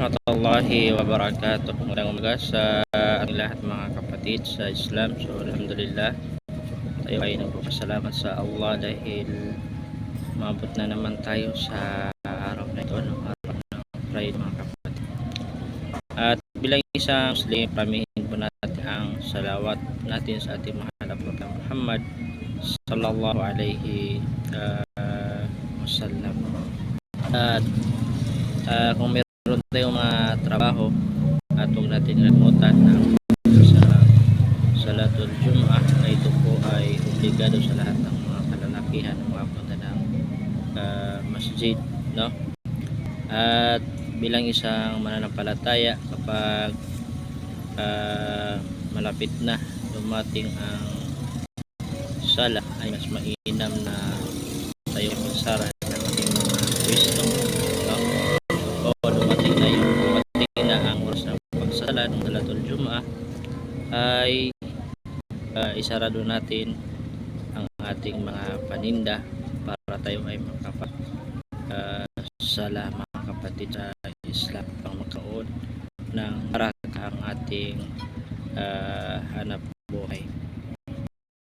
warahmatullahi wabarakatuh. Magandang umaga sa ating lahat mga kapatid sa Islam. So alhamdulillah, tayo ay nagpapasalamat sa Allah dahil maabot na naman tayo sa araw na ito, no? Araw ng Friday mga kapatid. At bilang isang Muslim, pamihin po natin ang salawat natin sa ating mahal na Prophet Muhammad sallallahu alaihi wasallam. At kung meron tayong mga trabaho, at huwag natin kalimutan ng sa Salatul Jum'ah na ito po ay obligado sa lahat ng mga kalalakihan na makapunta ng masjid, no? At bilang isang mananampalataya, kapag malapit na dumating ang sala, ay mas mainam na tayo magsara ng ating mga wisdom, no? O dumating na ang oras ng pagsala ng Salatul Jum'ah, ay isarado natin ang ating mga paninda para tayo ay makapag sala mga kapatid sa Islam, pang magkaroon ng baraka ang ating hanap